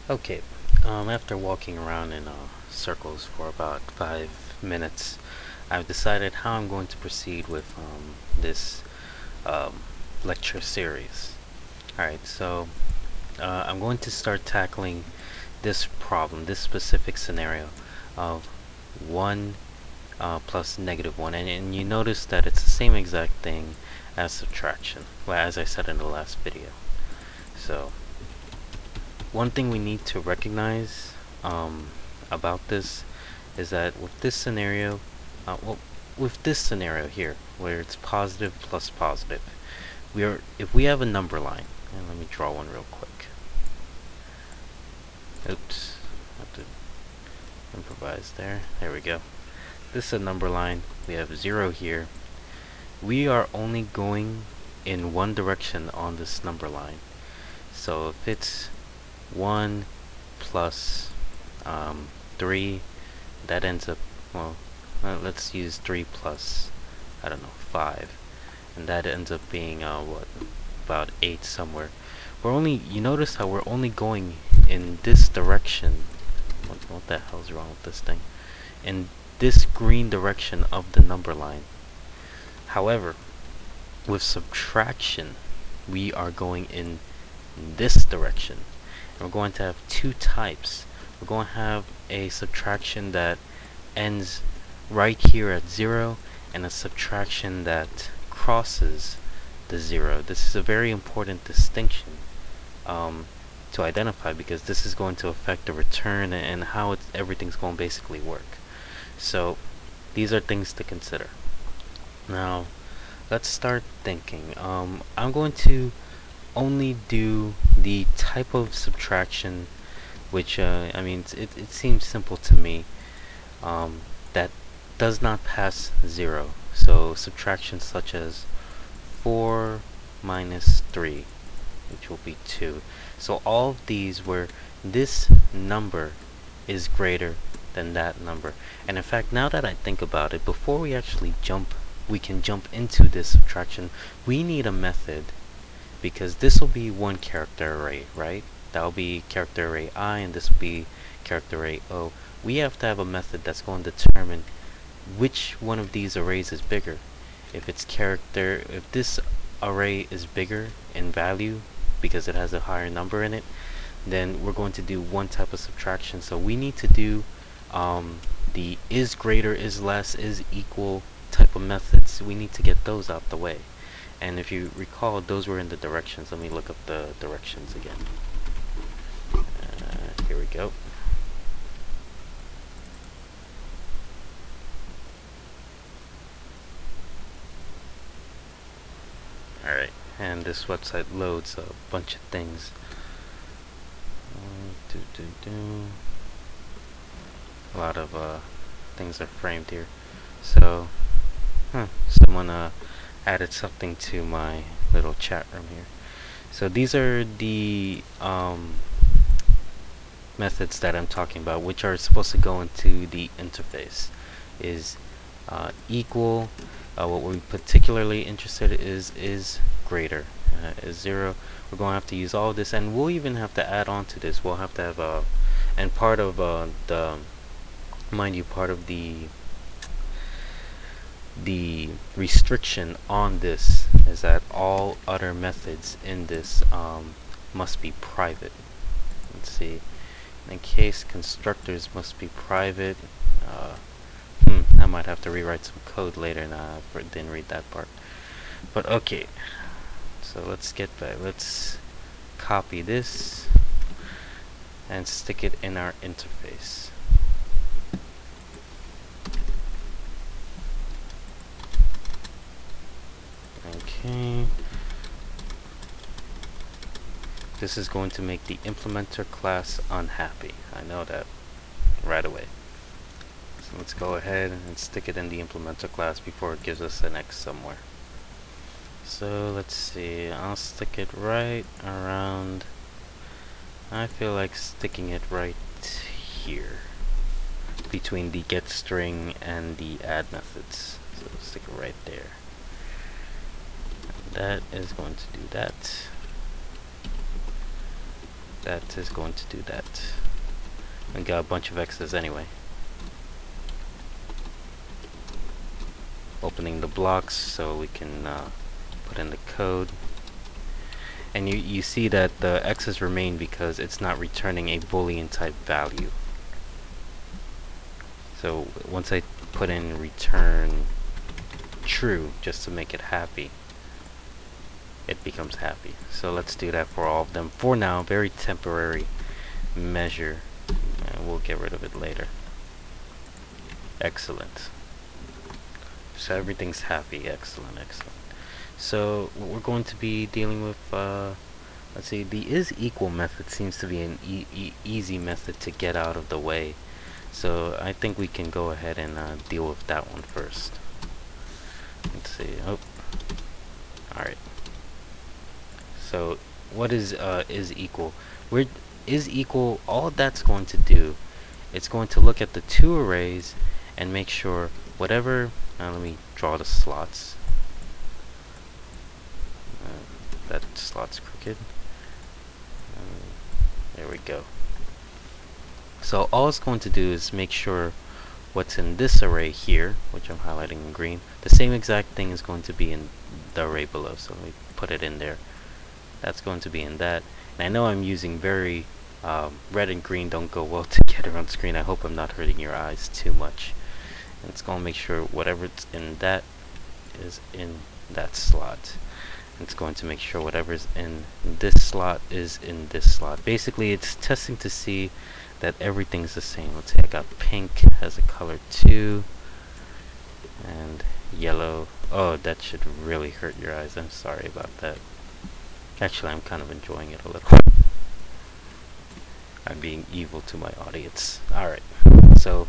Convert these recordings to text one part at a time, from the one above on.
Okay, after walking around in circles for about 5 minutes, I've decided how I'm going to proceed with this um, lecture series. Alright, so I'm going to start tackling this problem, this specific scenario of 1 plus -1. And you notice that it's the same exact thing as subtraction, well, as I said in the last video. So one thing we need to recognize about this is that with this scenario, with this scenario here, where it's positive plus positive, if we have a number line, and let me draw one real quick. Oops, I have to improvise there. There we go. This is a number line. We have 0 here. We are only going in one direction on this number line. So if it's 1 plus 3, that ends up, well, let's use 3 plus, I don't know, 5, and that ends up being what, about 8 somewhere. You notice how we're only going in this direction. What the hell's wrong with this thing? In this green direction of the number line. However, with subtraction, we are going in this direction. And we're going to have two types. We're going to have a subtraction that ends right here at 0, and a subtraction that crosses the 0. This is a very important distinction to identify, because this is going to affect the return and how everything's going to basically work. So these are things to consider. Now let's start thinking. I'm going to only do the type of subtraction which I mean, it seems simple to me, that does not pass 0. So subtractions such as 4 minus 3, which will be 2. So all of these where this number is greater than that number. And in fact, now that I think about it, before we actually we can jump into this subtraction, we need a method, because this will be one character array, right? That will be character array I, and this will be character array O. We have to have a method that's going to determine which one of these arrays is bigger. If this array is bigger in value because it has a higher number in it, then we're going to do one type of subtraction. So we need to do the is greater, is less, is equal type of methods. We need to get those out the way. And if you recall, those were in the directions. Let me look up the directions again. Here we go. Alright, and this website loads a bunch of things. A lot of things are framed here. So, someone added something to my little chat room here. So these are the methods that I'm talking about, which are supposed to go into the interface. Is equal. What we're particularly interested in is greater. Is 0. We're going to have to use all of this, and we'll even have to add on to this. We'll have to have and part of mind you, part of the restriction on this is that all other methods in this must be private. Let's see. In case constructors must be private. I might have to rewrite some code later. Nah, I didn't read that part. But okay. So let's get back. Let's copy this and stick it in our interface. Okay. This is going to make the implementer class unhappy. I know that right away. So let's go ahead and stick it in the implementer class before it gives us an X somewhere. So let's see, I'll stick it right around, I feel like sticking it right here, between the getString and the add methods. So let's stick it right there. And that is going to do that. that is going to do that. We got a bunch of x's anyway. Opening the blocks so we can put in the code. And you see that the x's remain because it's not returning a Boolean type value. So once I put in return true just to make it happy, it becomes happy. So let's do that for all of them. For now, very temporary measure, and we'll get rid of it later. Excellent. So everything's happy. Excellent, excellent. So what we're going to be dealing with, let's see, the isEqual method seems to be an easy method to get out of the way. So I think we can go ahead and deal with that one first. Let's see. Oh, all right. So what is isEqual? Where isEqual, all that's going to do, it's going to look at the two arrays and make sure whatever. Let me draw the slots. That slot's crooked. There we go. So all it's going to do is make sure what's in this array here, which I'm highlighting in green, the same exact thing is going to be in the array below. So let me put it in there. That's going to be in that. And I know I'm using very red and green don't go well together on screen. I hope I'm not hurting your eyes too much. And it's going to make sure whatever's in that is in that slot. It's going to make sure whatever's in this slot is in this slot. Basically, it's testing to see that everything's the same. Let's say I got pink as a color 2 and yellow. Oh, that should really hurt your eyes. I'm sorry about that. Actually, I'm kind of enjoying it a little. I'm being evil to my audience. Alright, so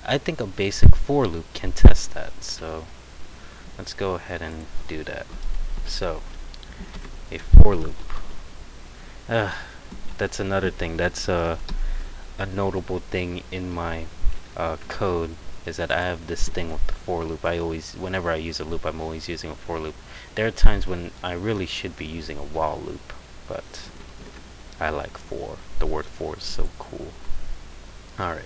I think a basic for loop can test that. So let's go ahead and do that. So a for loop. That's another thing. That's a notable thing in my code, is that I have this thing with the for loop. Whenever I use a loop, I'm always using a for loop. There are times when I really should be using a while loop, but I like for. The word for is so cool. Alright,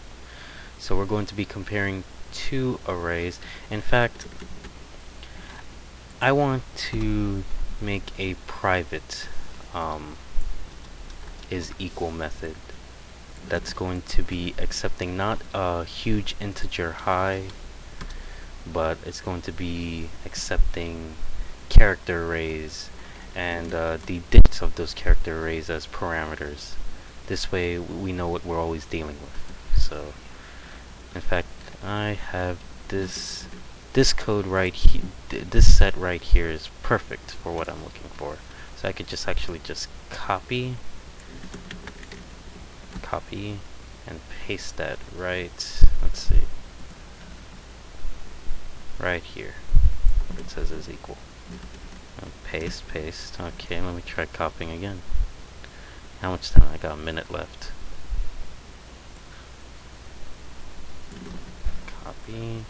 so we're going to be comparing two arrays. In fact, I want to make a private isEqual method that's going to be accepting not a huge integer high, but it's going to be accepting character arrays and the digits of those character arrays as parameters. This way we know what we're always dealing with. So in fact, I have this code right here. This set right here is perfect for what I'm looking for. So I could just actually just copy and paste that right, let's see, right here where it says isEqual. Paste. Okay, let me try copying again. How much time? I got a minute left. Copy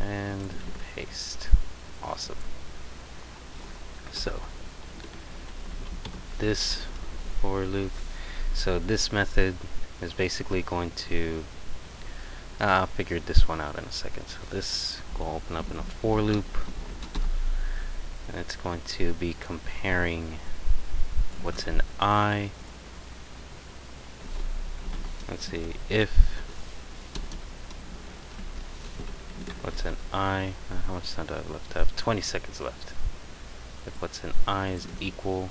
and paste. Awesome. So this for loop. So this method is basically going to, I'll figure this one out in a second. So this will open up in a for loop, and it's going to be comparing what's in I. Let's see, if what's in I, how much time do I have left? I have 20 seconds left. If what's in I is equal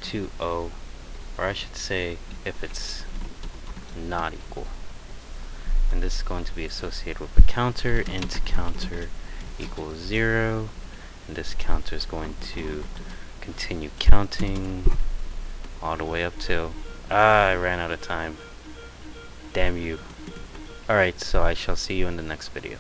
to O, or I should say if it's not equal. And this is going to be associated with a counter, int counter equals 0, and this counter is going to continue counting all the way up till, I ran out of time. Damn you. Alright, so I shall see you in the next video.